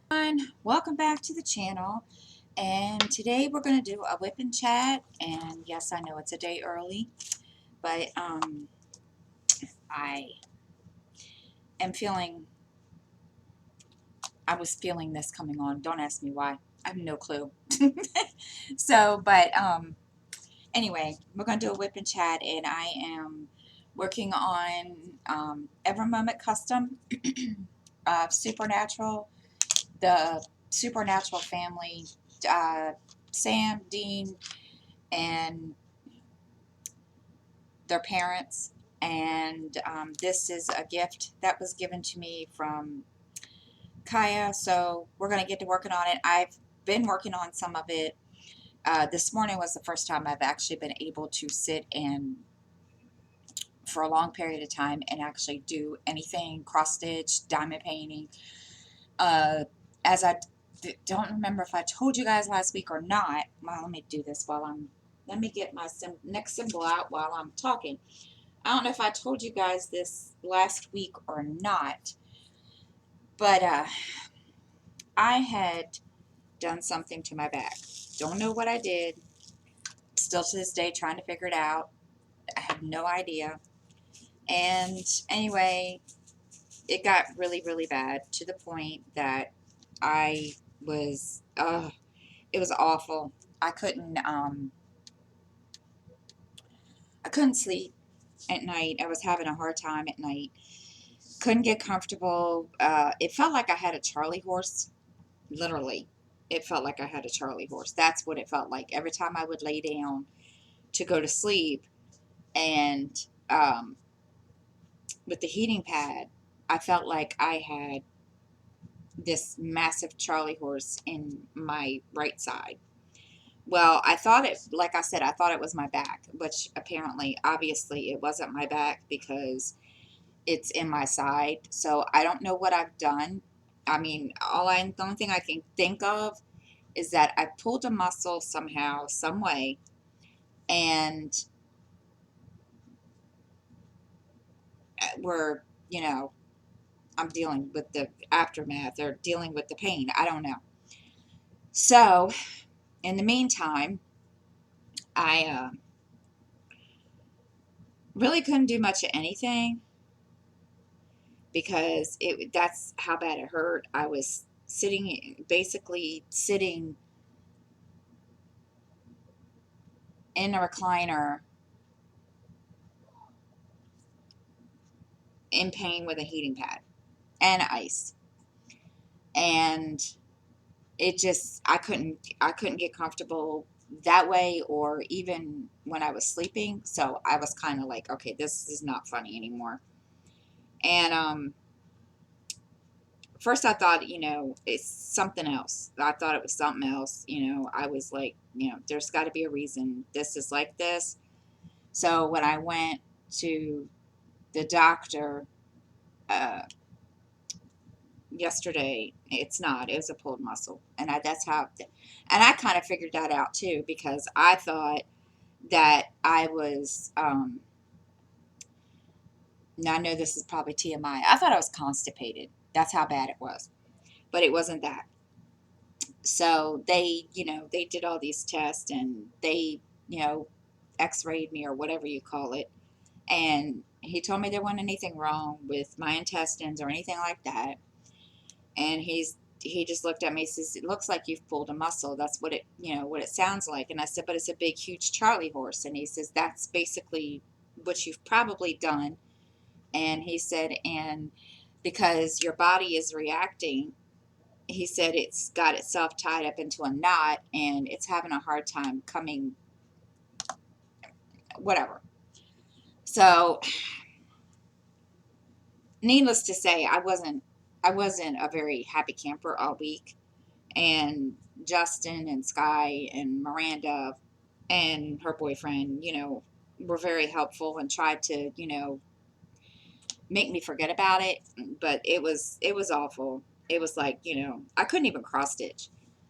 Everyone, welcome back to the channel, and today we're going to do a whip and chat. And yes, I know it's a day early, but I am feeling I was feeling this coming on. Don't ask me why. I have no clue. But anyway, we're going to do a whip and chat, and I am working on Every Moment Custom Supernatural, the Supernatural family, uh, Sam, Dean, and their parents. And this is a gift that was given to me from Kaya. So we're going to get to working on it. I've been working on some of it. This morning was the first time I've actually been able to sit and for a long period of time and actually do anything cross stitch, diamond painting. As I don't remember if I told you guys last week or not. Well, let me do this let me get my next symbol out while I'm talking. I don't know if I told you guys this last week or not, but I had done something to my back. Don't know what I did. Still to this day trying to figure it out. I have no idea. And anyway, it got really, really bad to the point that I was, it was awful. I couldn't, I couldn't sleep at night. I was having a hard time at night. Couldn't get comfortable. It felt like I had a Charlie horse. Literally, it felt like I had a Charlie horse. That's what it felt like every time I would lay down to go to sleep. And um, with the heating pad, I felt like I had this massive Charlie horse in my right side. Well, I thought it, like I said, I thought it was my back, which apparently, obviously, it wasn't my back because it's in my side. So I don't know what I've done. I mean, the only thing I can think of is that I pulled a muscle somehow, some way, and we're, you know, I'm dealing with the aftermath or dealing with the pain. I don't know. So, in the meantime, I really couldn't do much of anything because that's how bad it hurt. I was basically sitting in a recliner in pain with a heating pad and ice. And it just I couldn't get comfortable that way or even when I was sleeping. So I was kind of like, okay, this is not funny anymore. And first I thought, it's something else. I thought it was something else. I was like, there's got to be a reason this is like this. So when I went to the doctor uh, yesterday, it's not. It was a pulled muscle, and I kind of figured that out too because I thought that I was. Now I know this is probably TMI. I thought I was constipated. That's how bad it was, but it wasn't that. So they did all these tests and they, X-rayed me or whatever you call it, and he told me there wasn't anything wrong with my intestines or anything like that. And he just looked at me and says, it looks like you've pulled a muscle. That's what it sounds like. And I said, but it's a big, huge Charlie horse. And he says, that's basically what you've probably done. And he said, and because your body is reacting, he said it's got itself tied up into a knot and it's having a hard time coming, whatever. So needless to say, I wasn't a very happy camper all week. And Justin and Sky and Miranda and her boyfriend, were very helpful and tried to, make me forget about it. But it was awful. It was like, I couldn't even cross stitch.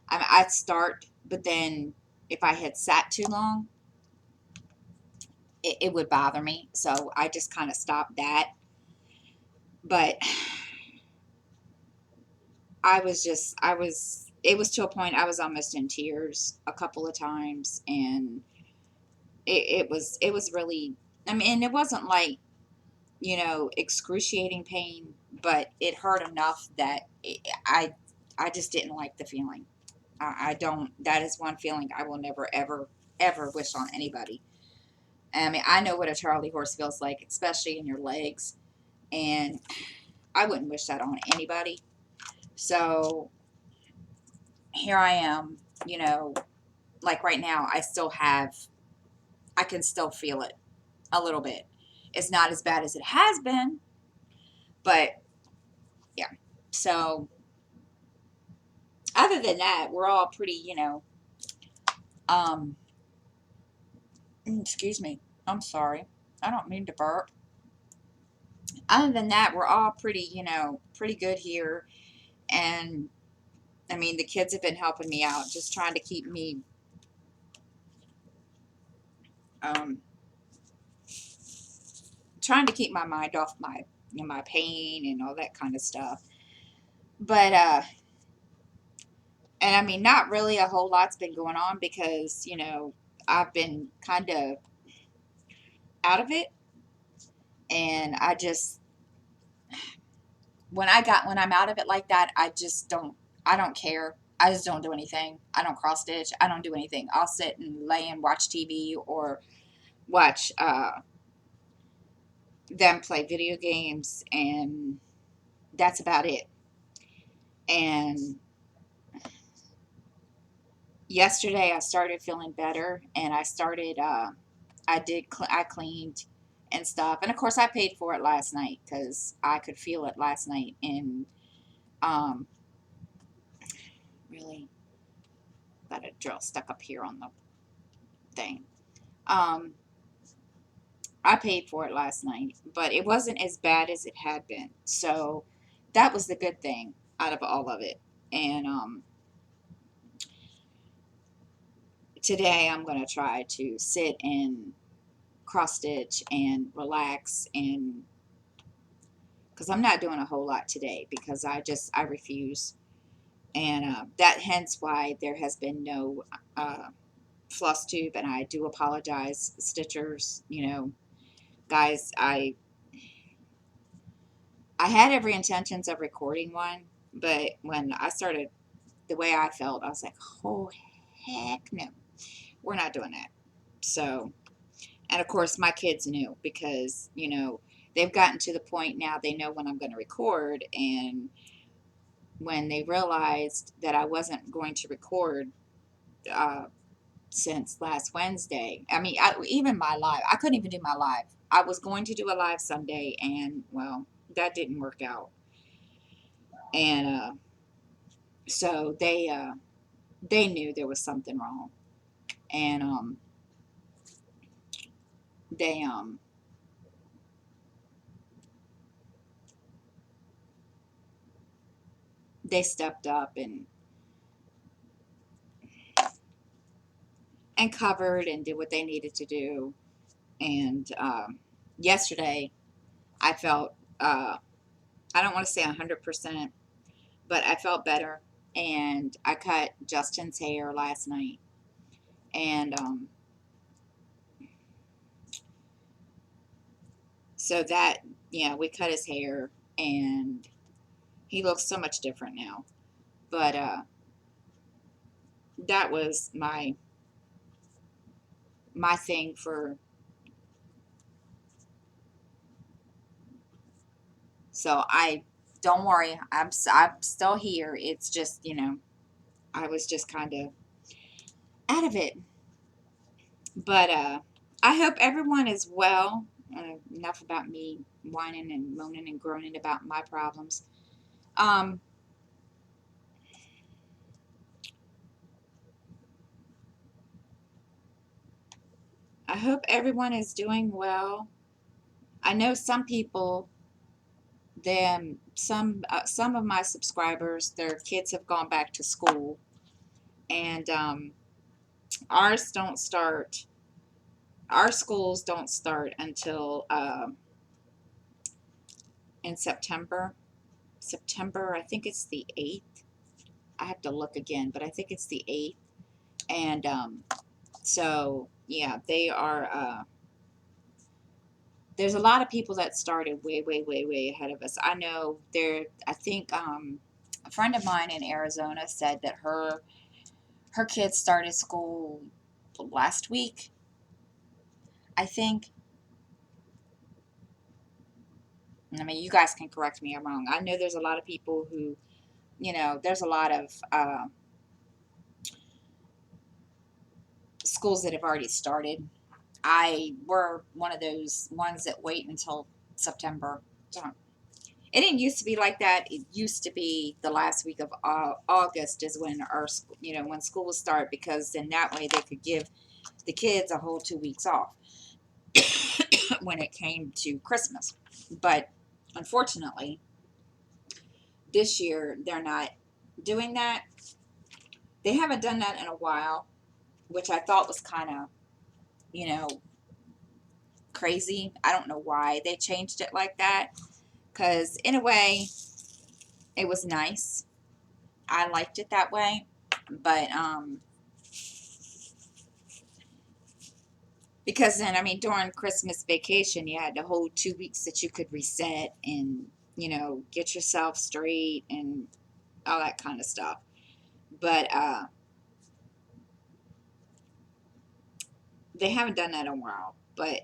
I'd start, but then if I had sat too long, it would bother me. So I just kind of stopped that. But it was to a point I was almost in tears a couple of times, and it was really, I mean, it wasn't like, excruciating pain, but it hurt enough that I just didn't like the feeling. I don't, that is one feeling I will never, ever, ever wish on anybody. I mean, I know what a Charlie horse feels like, especially in your legs, and I wouldn't wish that on anybody. So here I am, you know, like right now, I can still feel it a little bit. It's not as bad as it has been, but yeah. So other than that, we're all pretty, um, excuse me. I'm sorry. I don't mean to burp. Other than that, we're all pretty, pretty good here. And I mean, the kids have been helping me out, just trying to keep me, um, trying to keep my mind off my pain and all that kind of stuff. But, and I mean, not really a whole lot's been going on because, I've been kind of out of it. And when I'm out of it like that, I don't care. I just don't do anything. I don't cross stitch. I don't do anything. I'll sit and lay and watch TV or watch them play video games, and that's about it. And yesterday I started feeling better, and I cleaned and stuff. And of course I paid for it last night because I could feel it last night. And um, really got a drill stuck up here on the thing. Um, I paid for it last night, but it wasn't as bad as it had been. So that was the good thing out of all of it. And today I'm going to try to sit and cross stitch and relax, and because I'm not doing a whole lot today because I refuse. And that hence why there has been no floss tube, and I do apologize, stitchers. Guys, I had every intentions of recording one, but when I started the way I felt, I was like, oh heck no, we're not doing that. So, and of course my kids knew because they've gotten to the point now they know when I'm going to record. And when they realized that I wasn't going to record uh, since last Wednesday, I mean, even my live, I couldn't even do my live. I was going to do a live someday, and well, that didn't work out. And so they knew there was something wrong. And they they stepped up and covered and did what they needed to do. And yesterday I felt, I don't want to say 100%, but I felt better. And I cut Justin's hair last night. And so that, we cut his hair, and he looks so much different now. But that was my thing for, so I don't worry, I'm still here. It's just, I was just kind of out of it. But I hope everyone is well. Enough about me whining and moaning and groaning about my problems. Um, I hope everyone is doing well. I know some people, some of my subscribers, their kids have gone back to school, and ours don't start. Our schools don't start until in September. September, I think it's the 8th. I have to look again, but I think it's the 8th. And so, yeah, they are, there's a lot of people that started way, way, way, way ahead of us. I know I think a friend of mine in Arizona said that her kids started school last week, I think. I mean, you guys can correct me if I'm wrong. I know there's a lot of people who, there's a lot of schools that have already started. We're one of those ones that wait until September. So, it didn't used to be like that. It used to be the last week of August is when when school would start, because then that way they could give the kids a whole 2 weeks off when it came to Christmas. But unfortunately, this year they're not doing that. They haven't done that in a while, which I thought was kind of, you know, crazy. I don't know why they changed it like that, because in a way it was nice. I liked it that way, but because then, I mean, during Christmas vacation you had the whole 2 weeks that you could reset and get yourself straight and all that kind of stuff. But they haven't done that in a while. But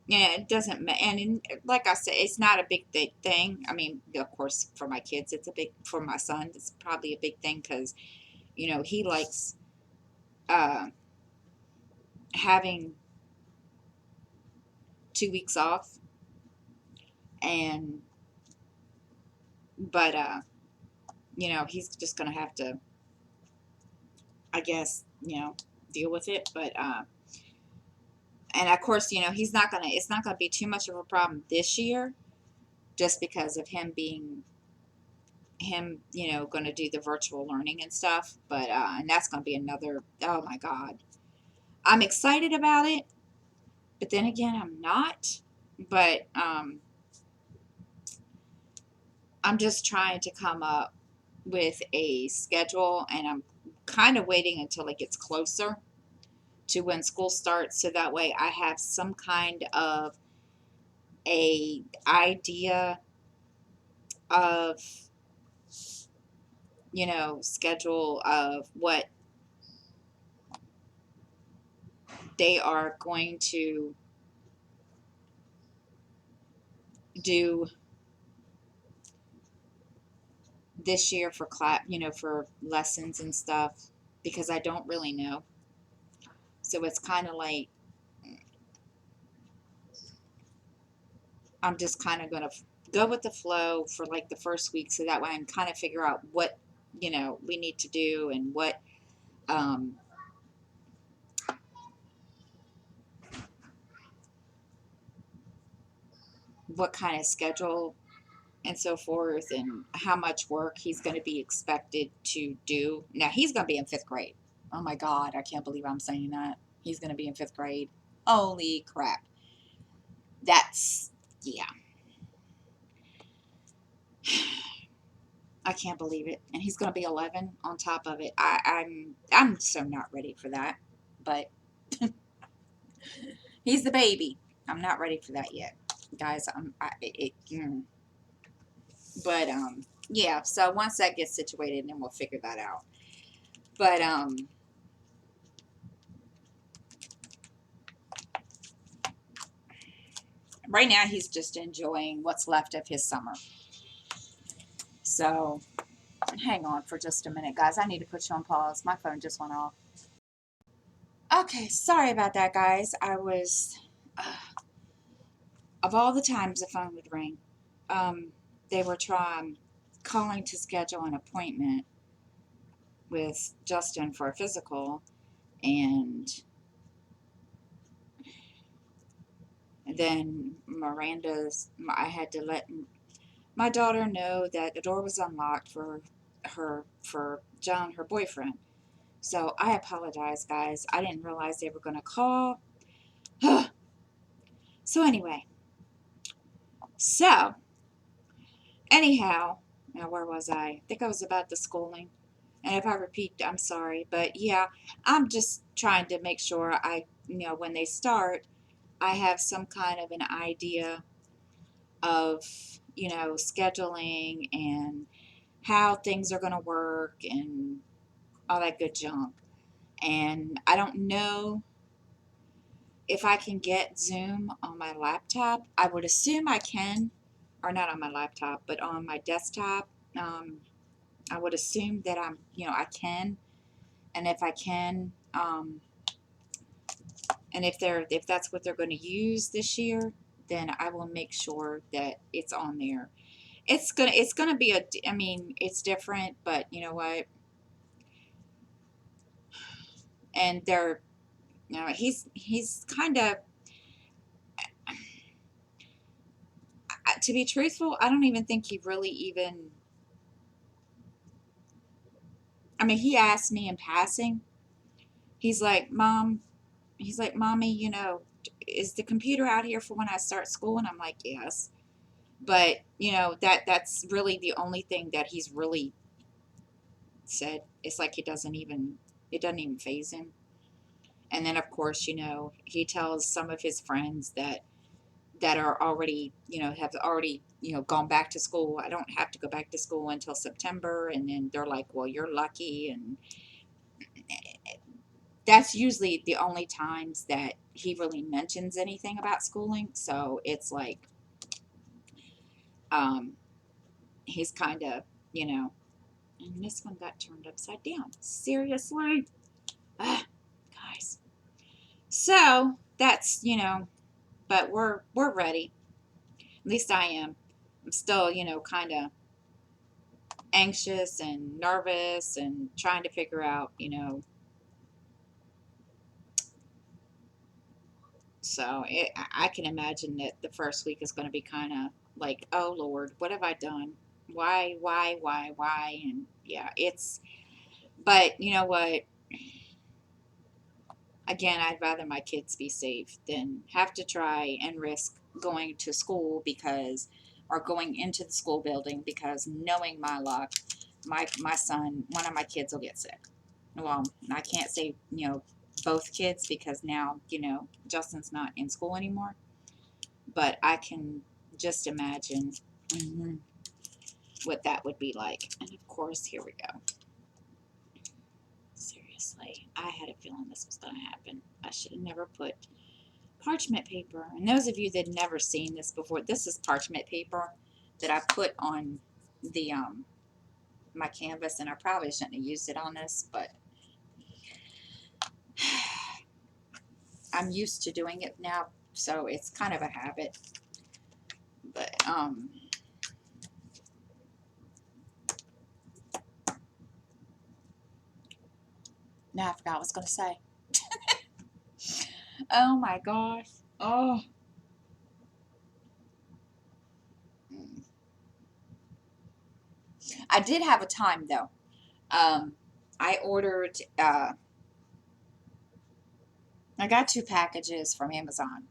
yeah, it doesn't matter. And like I said, it's not a big thing. I mean, of course, for my kids, for my son, it's probably a big thing, because he likes uh, having 2 weeks off. And but he's just gonna have to, I guess, deal with it. But and of course, he's not gonna it's not gonna be too much of a problem this year, just because of him gonna do the virtual learning and stuff. But and that's gonna be another, oh my God, I'm excited about it, but then again I'm not. But I'm just trying to come up with a schedule, and I'm kind of waiting until it gets closer to when school starts, so that way I have some kind of a idea of schedule of what they are going to do this year for class, for lessons and stuff, because I don't really know. So it's kind of like I'm just kind of going to go with the flow for like the first week, so that way I can kind of figure out what we need to do, and um, what kind of schedule and so forth, and how much work he's going to be expected to do. Now, he's going to be in 5th grade. Oh my God, I can't believe I'm saying that. He's going to be in 5th grade. Holy crap. That's, yeah. I can't believe it. And he's going to be 11 on top of it. I'm so not ready for that. But he's the baby. I'm not ready for that yet, guys. But yeah. So once that gets situated, then we'll figure that out. But right now he's just enjoying what's left of his summer. So hang on for just a minute, guys. I need to put you on pause. My phone just went off. Okay, sorry about that, guys. I was, of all the times the phone would ring, they were calling to schedule an appointment with Justin for a physical, and then I had to let my daughter know that the door was unlocked for John, her boyfriend. So I apologize, guys. I didn't realize they were going to call. So anyway, anyhow, Now, where was I? I think I was about the schooling. And if I repeat, I'm sorry. But yeah, I'm just trying to make sure when they start, I have some kind of an idea of, scheduling and how things are going to work and all that good junk. And I don't know if I can get Zoom on my laptop. I would assume I can, or not on my laptop, but on my desktop. Um, I would assume that I can. And if I can, and if that's what they're going to use this year, then I will make sure that it's on there. It's gonna be I mean, it's different, but you know what? And they're, he's kind of, to be truthful, I don't even think he really even. I mean, he asked me in passing. He's like, Mom. He's like, Mommy, is the computer out here for when I start school? And I'm like, yes. But that's really the only thing that he's really said. It's like it doesn't even faze him. And then of course, he tells some of his friends that are already, have already, gone back to school. I don't have to go back to school until September. And then they're like, well, you're lucky. And that's usually the only times that he really mentions anything about schooling. So it's like, um, he's kind of, you know, and this one got turned upside down. Seriously? Ah, guys. So that's, but we're ready. At least I am. I'm still, kind of anxious and nervous and trying to figure out, so I can imagine that the first week is going to be kind of like, oh Lord, what have I done? Why? And yeah, but you know what? Again, I'd rather my kids be safe than have to try and risk going to school or going into the school building because knowing my luck, my son, one of my kids will get sick. Well, I can't say, both kids because now, Justin's not in school anymore, but I can just imagine mhm, what that would be like. And of course, here we go. Seriously, I had a feeling this was going to happen. I should have never put parchment paper. And those of you that have never seen this before, this is parchment paper that I put on the my canvas, and I probably shouldn't have used it on this, but I'm used to doing it now, so it's kind of a habit. But now I forgot what I was going to say. Oh my gosh. Oh. I did have a time though. Um, I ordered. I got 2 packages from Amazon.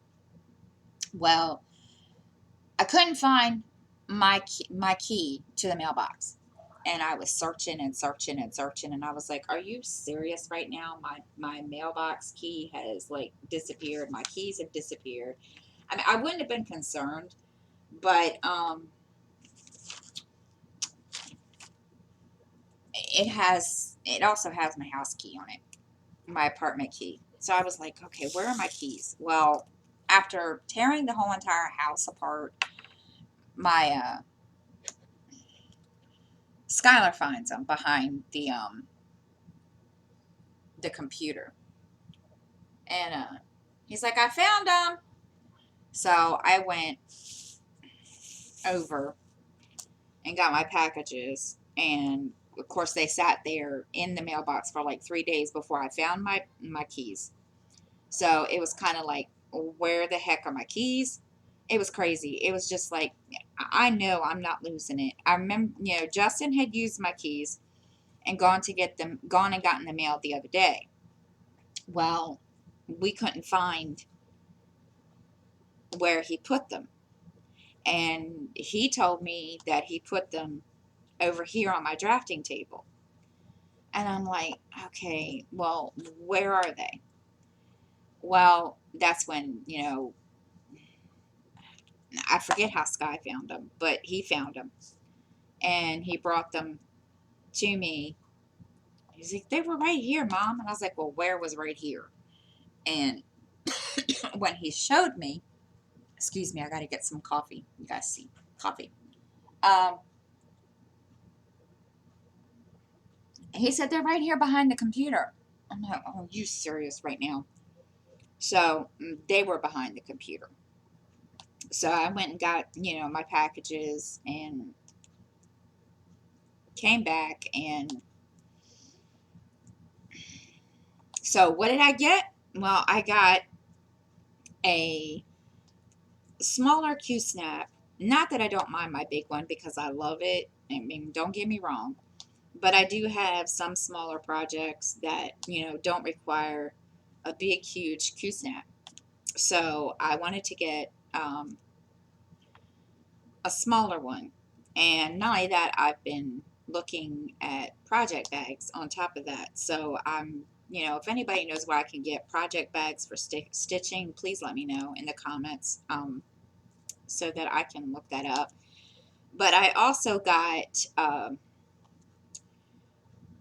Well, I couldn't find my key to the mailbox, and I was searching and searching and searching, and I was like, "Are you serious right now? My mailbox key has like disappeared. My keys have disappeared." I mean, I wouldn't have been concerned, but it also has my house key on it, my apartment key. So I was like, okay, where are my keys? Well, after tearing the whole entire house apart, my Skylar finds them behind the computer, and he's like, I found them. So I went over and got my packages, and of course they sat there in the mailbox for like 3 days before I found my keys. So it was kind of like, where the heck are my keys? It was crazy. It was just like, I know I'm not losing it. I remember, Justin had used my keys and gone and gotten the mail the other day. Well, we couldn't find where he put them. And he told me that he put them over here on my drafting table. And I'm like, okay, well, where are they? Well, that's when, I forget how Sky found them, but he found them and he brought them to me. He's like, they were right here, Mom. And I was like, well, where was right here? And when he showed me, excuse me, I got to get some coffee. You guys see coffee. Um, he said, they're right here behind the computer. I'm like, oh, you serious right now? So they were behind the computer. So I went and got, my packages and came back. And so what did I get? Well, I got a smaller Q snap. Not that I don't mind my big one because I love it. I mean, don't get me wrong. But I do have some smaller projects that, don't require a big, huge Q snap. So I wanted to get a smaller one. And not only that, I've been looking at project bags on top of that. So I'm, if anybody knows where I can get project bags for stitching, please let me know in the comments so that I can look that up. But I also got,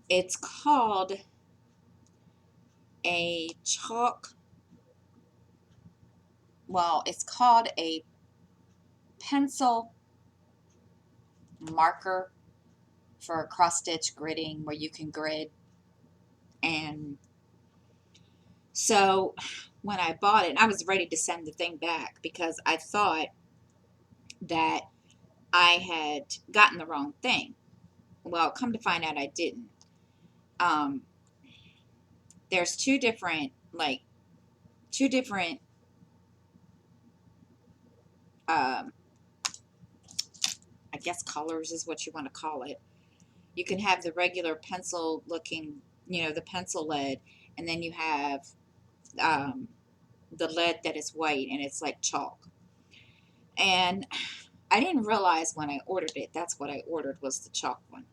it's called a chalk, well, it's called a pencil marker for cross stitch gridding where you can grid. And so when I bought it, I was ready to send the thing back because I thought that I had gotten the wrong thing. Well, come to find out I didn't. Um, there's two different, um, I guess colors is what you want to call it. You can have the regular pencil looking, the pencil lead, and then you have the lead that is white and it's like chalk. And I didn't realize when I ordered it, that's what I ordered was the chalk one.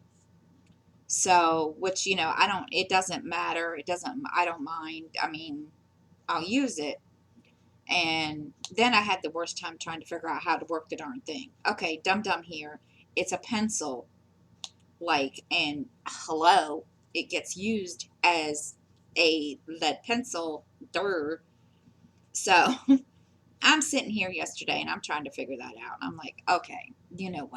So, which, it doesn't matter. I don't mind. I mean, I'll use it. And then I had the worst time trying to figure out how to work the darn thing. Okay, dum here. It's a pencil, and hello, it gets used as a lead pencil. Durr. So I'm sitting here yesterday and I'm trying to figure that out. I'm like, okay, you know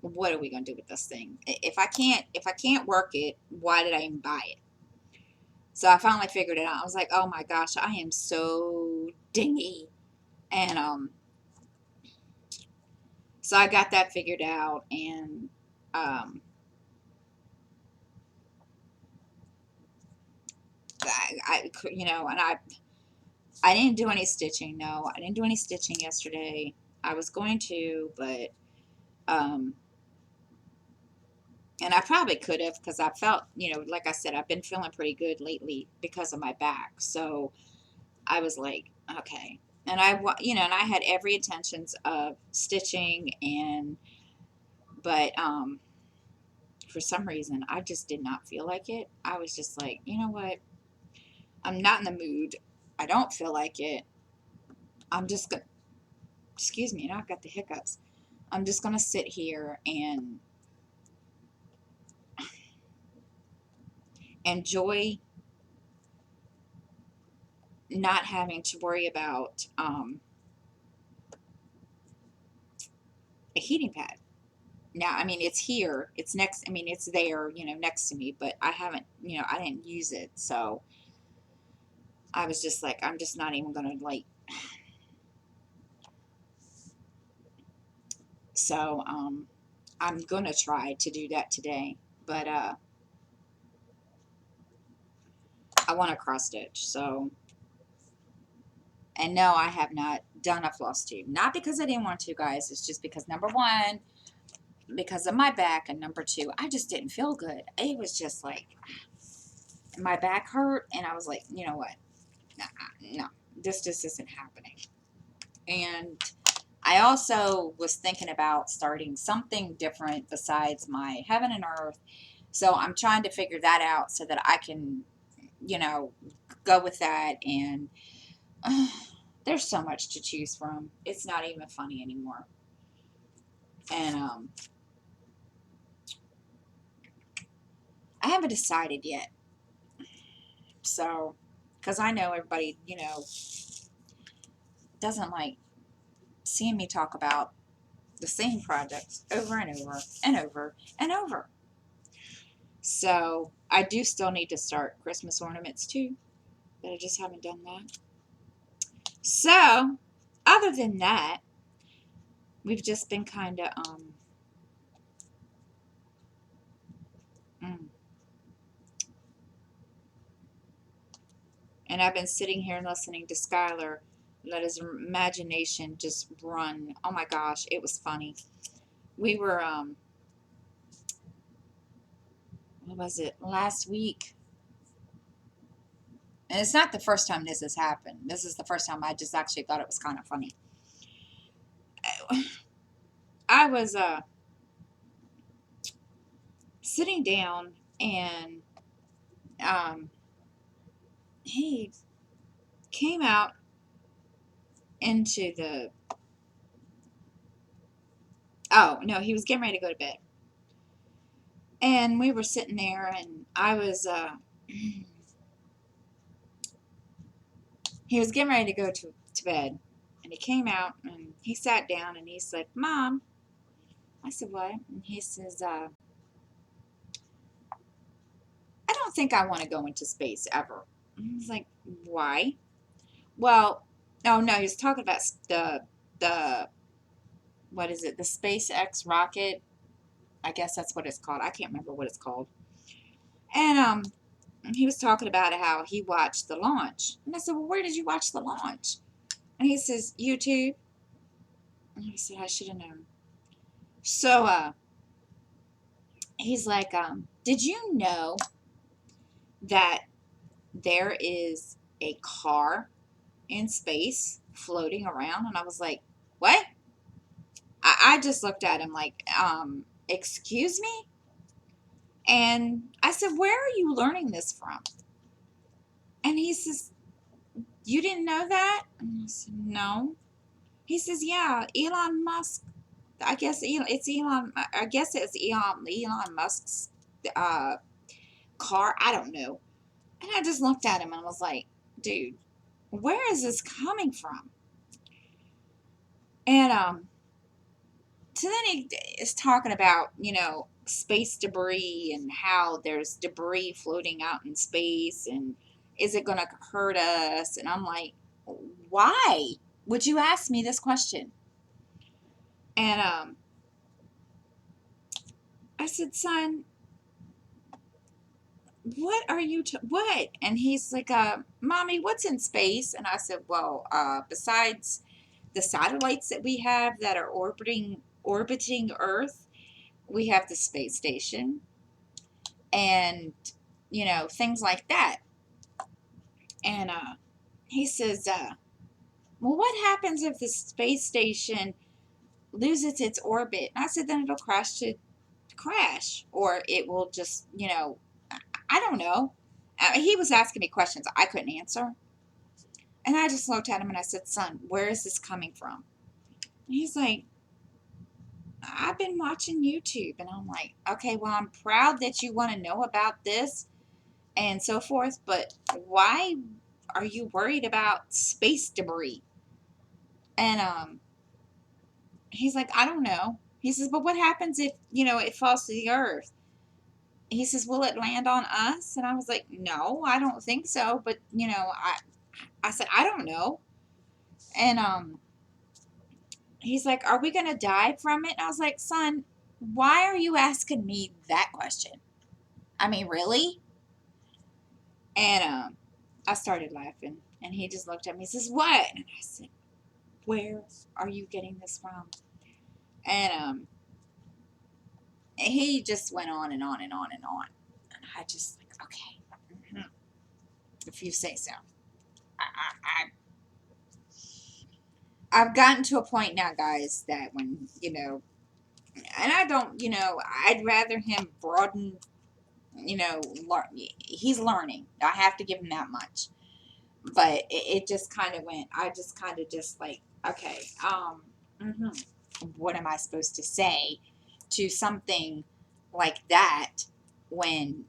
what are we gonna do with this thing? If I can't work it, why did I even buy it? So I finally figured it out. I was like, oh my gosh, I am so dingy. And so I got that figured out. And and I didn't do any stitching. No, I didn't do any stitching yesterday. I was going to, but and I probably could have because I felt, like I said, I've been feeling pretty good lately because of my back. So I was like, okay. And and I had every intentions of stitching but for some reason, I just did not feel like it. I was just like, you know what? I'm not in the mood. I don't feel like it. I'm just going to, excuse me, now I've got the hiccups. I'm just going to sit here and enjoy not having to worry about a heating pad. Now, I mean, it's here, it's next, I mean, it's there, next to me, but I haven't, I didn't use it. So I was just like, I'm just not even going to so, I'm going to try to do that today, but, I want to cross stitch. So, and no, I have not done a floss tube. Not because I didn't want to, guys. It's just because number one, because of my back, and number two, I just didn't feel good. It was just like my back hurt, and I was like, you know what? No, this just isn't happening. And I also was thinking about starting something different besides my heaven and earth. So I'm trying to figure that out so that I can, you know, go with that. And there's so much to choose from. It's not even funny anymore. And I haven't decided yet. So, because I know everybody, doesn't like seeing me talk about the same projects over and over and over and over. So, I do still need to start Christmas ornaments too, but I just haven't done that. So, other than that, we've just been kind of mm. And I've been sitting here and listening to Skylar let his imagination just run. Oh my gosh, it was funny. We were what was it, last week? And it's not the first time this has happened. This is the first time I just actually thought it was kind of funny. I was sitting down and he came out into the, oh no, he was getting ready to go to bed. And we were sitting there and I was he was getting ready to go to bed. And he came out and he sat down and he's like, Mom. I said, what? And he says, I don't think I want to go into space ever. And I was like, why? Well, oh no, he was talking about the what is it? The SpaceX rocket. I guess that's what it's called. I can't remember what it's called. And he was talking about how he watched the launch. And I said, well, where did you watch the launch? And he says, YouTube. And I said, I should have known. So he's like, did you know that there is a car in space floating around? And I was like, what? I just looked at him like, excuse me? And I said, where are you learning this from? And he says, you didn't know that? And I said, no. He says, yeah, Elon Musk. I guess it's Elon Musk's uh, car. I don't know. And I just looked at him and was like, dude, where is this coming from? And so then he is talking about, space debris and how there's debris floating out in space and is it going to hurt us? And I'm like, why would you ask me this question? And I said, son, what are you, what? And he's like, Mommy, what's in space? And I said, well, besides the satellites that we have that are orbiting Earth, we have the space station and, things like that. And he says, well, what happens if the space station loses its orbit? And I said, then it'll crash, or it will just, I don't know. He was asking me questions I couldn't answer. And I just looked at him and I said, son, where is this coming from? And he's like, I've been watching YouTube. And I'm like, okay, well, I'm proud that you want to know about this and so forth, but why are you worried about space debris? And he's like, I don't know. He says, but what happens if, it falls to the earth? He says, will it land on us? And I was like, no, I don't think so. But, I said, I don't know. And he's like, are we going to die from it? And I was like, son, why are you asking me that question? I mean, really? And I started laughing. And he just looked at me and says, what? And I said, where are you getting this from? And he just went on and on and on and on. And I just like, okay, if you say so. I I've gotten to a point now, guys, that when, and I don't, I'd rather him broaden, learn. He's learning. I have to give him that much. But it just kind of went, I just kind of just like, okay, mhm, what am I supposed to say to something like that when,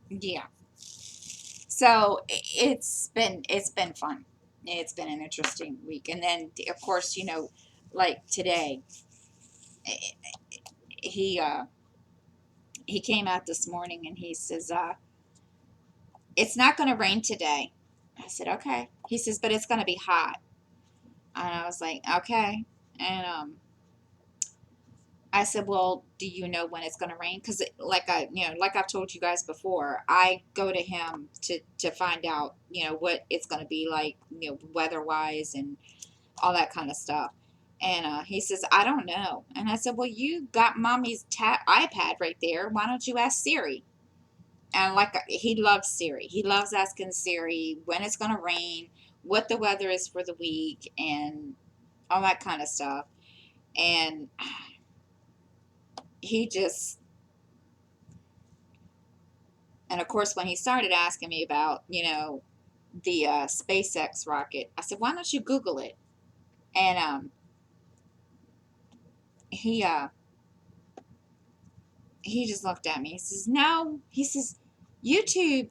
yeah. So it's been fun. It's been an interesting week. And then, of course, like today, he, uh, he came out this morning and he says, it's not going to rain today. I said, okay. He says, but it's going to be hot. And I was like, okay. And I said, well, do you know when it's going to rain? Because like I've told you guys before, I go to him to find out, what it's going to be like, weather wise and all that kind of stuff. And he says, I don't know. And I said, well, you got mommy's iPad right there. Why don't you ask Siri? And like he loves Siri. He loves asking Siri when it's going to rain, what the weather is for the week, and all that kind of stuff. And he just, and of course, when he started asking me about, the SpaceX rocket, I said, why don't you Google it? And he uh, he just looked at me. He says, no. He says, YouTube.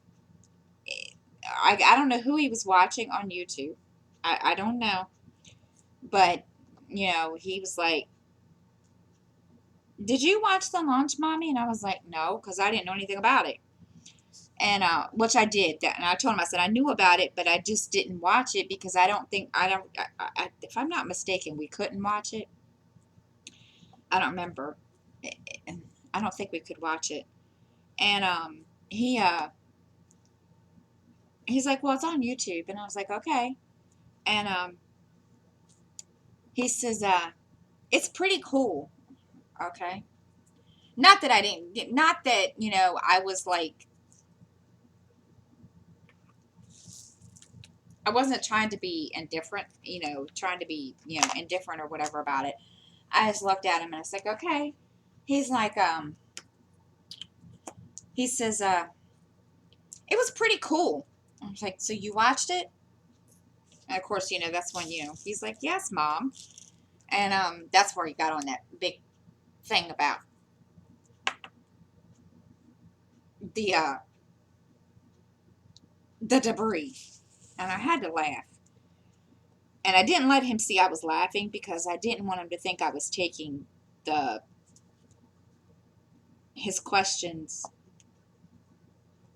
I don't know who he was watching on YouTube. I don't know. But, he was like, did you watch the launch, Mommy? And I was like, no, because I didn't know anything about it. And which I did. And I told him, I said, I knew about it, but I just didn't watch it because I don't think, if I'm not mistaken, we couldn't watch it. I don't remember. I don't think we could watch it. And he he's like, well, it's on YouTube. And I was like, okay. And he says, it's pretty cool. Okay. Not that I didn't, not that, I was like, I wasn't trying to be indifferent, trying to be, indifferent or whatever about it. I just looked at him and I was like, okay. He's like, he says, it was pretty cool. I was like, so you watched it? And of course, that's when, he's like, yes, Mom. And that's where he got on that big thing about the uh, the debris. And I had to laugh. And I didn't let him see I was laughing because I didn't want him to think I was taking the his questions.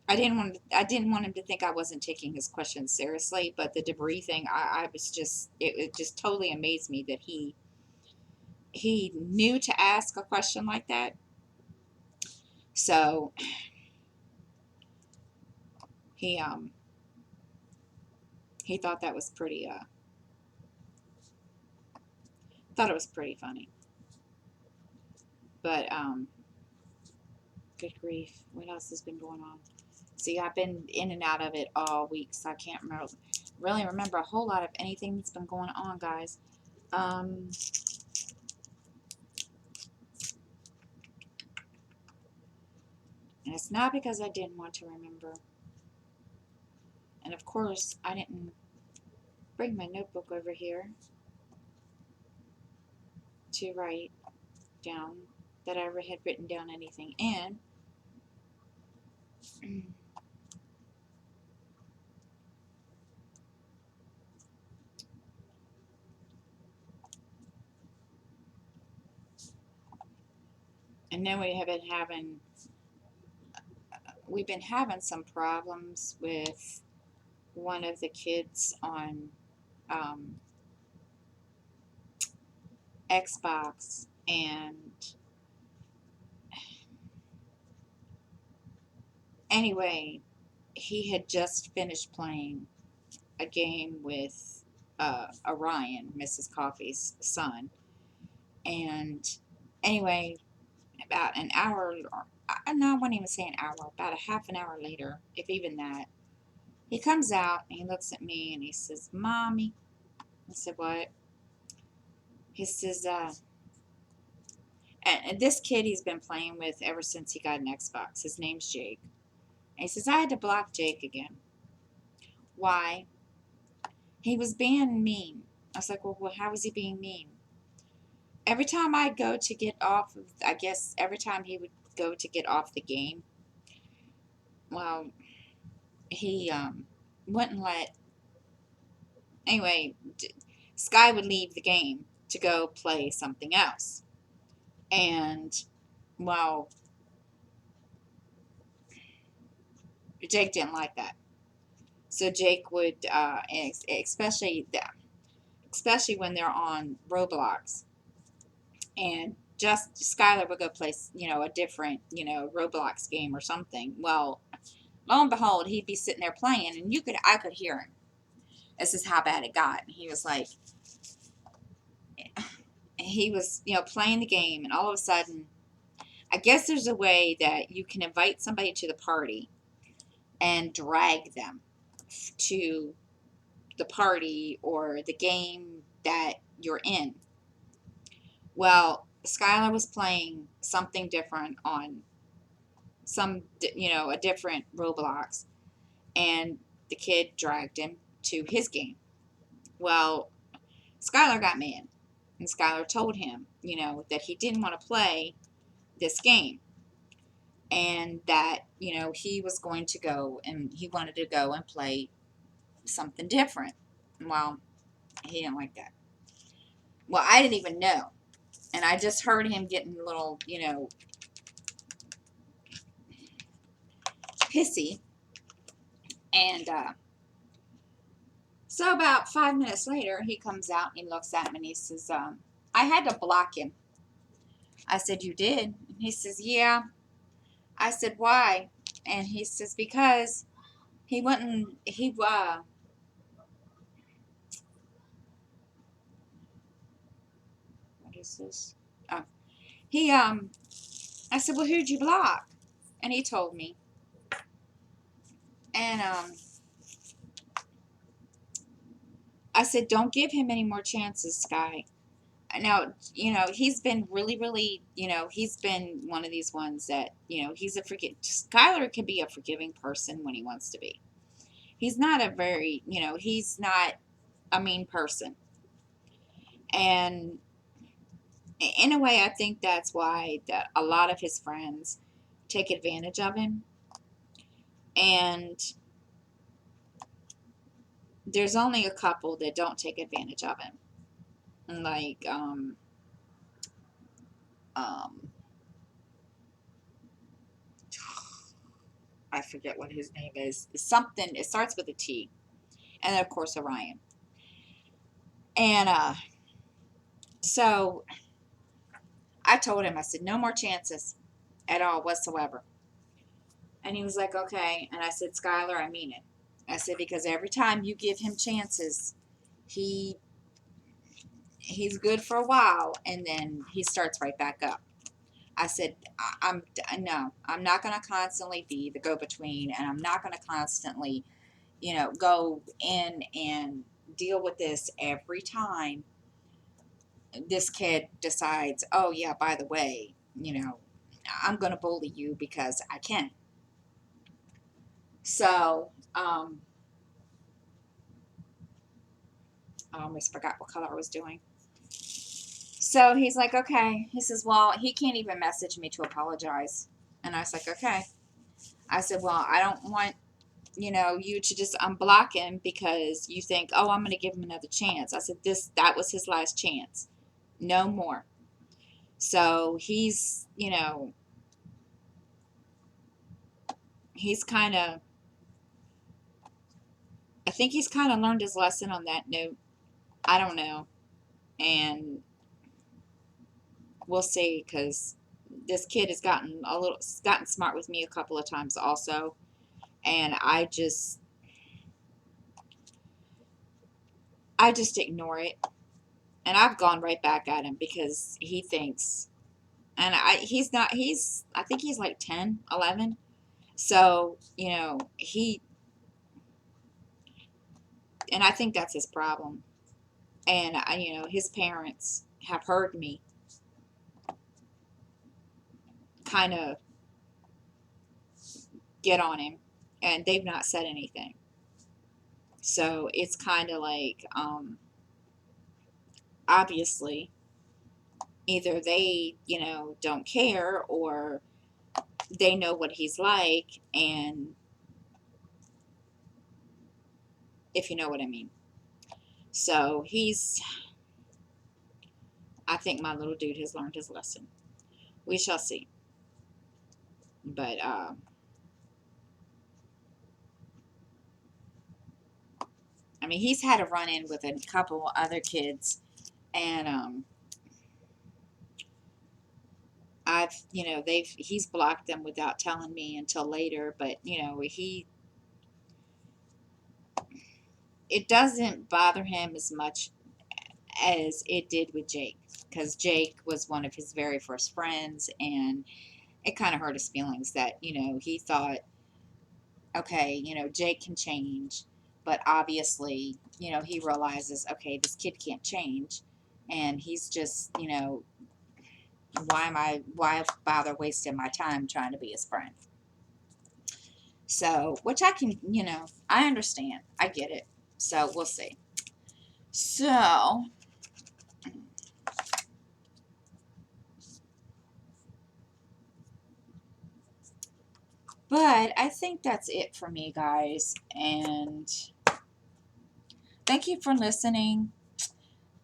I didn't want him to think I wasn't taking his questions seriously, but the debris thing, I was just it just totally amazed me that he knew to ask a question like that. So he he thought that was pretty thought it was pretty funny. But good grief, what else has been going on? See, I've been in and out of it all week, so I can't really remember a whole lot of anything that's been going on, guys. Um, and it's not because I didn't want to remember. And of course, I didn't bring my notebook over here to write down that I had written down anything in. And then we've been having some problems with one of the kids on um, Xbox, and anyway, he had just finished playing a game with Orion, Mrs. Coffee's son, and anyway, about an hour, or no, I wouldn't even say an hour, about a half an hour later, if even that, he comes out and he looks at me and he says, Mommy. I said, what? He says, and this kid he's been playing with ever since he got an Xbox. His name's Jake. And he says, I had to block Jake again. Why? He was being mean. I was like, well, how was he being mean? Every time I go to get off of, I guess every time he would go to get off the game, well, he wouldn't let, anyway, Sky would leave the game to go play something else. And, well, Jake didn't like that. So Jake would, especially when they're on Roblox, and just Skylar would go play, a different, Roblox game or something. Well, lo and behold, he'd be sitting there playing, and I could hear him. This is how bad it got. He was like, playing the game, and all of a sudden, I guess there's a way that you can invite somebody to the party and drag them to the party or the game that you're in. Well, Skylar was playing something different on a different Roblox, and the kid dragged him to his game. Well, Skylar got mad, and Skylar told him, that he didn't want to play this game, and that, he was going to go and he wanted to go and play something different. Well, he didn't like that. Well, I didn't even know. And I just heard him getting a little, pissy. And so about 5 minutes later, he comes out and he looks at me and he says, I had to block him. I said, you did? And he says, yeah. I said, why? And he says, because he wouldn't, what is this? Oh, I said, well, who'd you block? And he told me. And I said, don't give him any more chances, Sky. Now, he's been really, really, he's been one of these ones that, Skylar can be a forgiving person when he wants to be. He's not he's not a mean person. And in a way, I think that's why a lot of his friends take advantage of him. And there's only a couple that don't take advantage of him. Like, I forget what his name is. Something, it starts with a T. And then, of course, Orion. And so I told him, I said, no more chances at all whatsoever. And he was like, okay. And I said, Skylar, I mean it. I said, because every time you give him chances, he's good for a while, and then he starts right back up. I said, I'm not going to constantly be the go-between, and I'm not going to constantly, go in and deal with this every time this kid decides, oh yeah, by the way, I'm going to bully you because I can. So, I almost forgot what color I was doing. So he's like, okay. He says, well, he can't even message me to apologize. And I was like, okay. I said, well, I don't want, you to just unblock him because you think, oh, I'm going to give him another chance. I said, that was his last chance. No more. So he's, he's kind of, I think he's kind of learned his lesson on that note. I don't know. And we'll see, because this kid has gotten smart with me a couple of times also. And I just ignore it. And I've gone right back at him because he thinks, and I think he's like 10, 11. So, and I think that's his problem. And his parents have heard me kind of get on him, and they've not said anything. So it's kind of like, obviously, either they, don't care, or they know what he's like, and if you know what I mean. So I think my little dude has learned his lesson. We shall see. But, I mean, he's had a run in with a couple other kids, and, he's blocked them without telling me until later, but, it doesn't bother him as much as it did with Jake, because Jake was one of his very first friends, and it kind of hurt his feelings that, he thought, okay, Jake can change, but obviously, he realizes, okay, this kid can't change, and he's just, why bother wasting my time trying to be his friend? So, which I can, I understand. I get it. So, we'll see. So, but I think that's it for me, guys. And thank you for listening.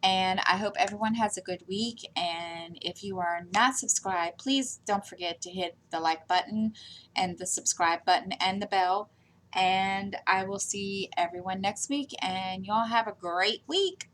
And I hope everyone has a good week. And if you are not subscribed, please don't forget to hit the like button and the subscribe button and the bell. And I will see everyone next week. And y'all have a great week.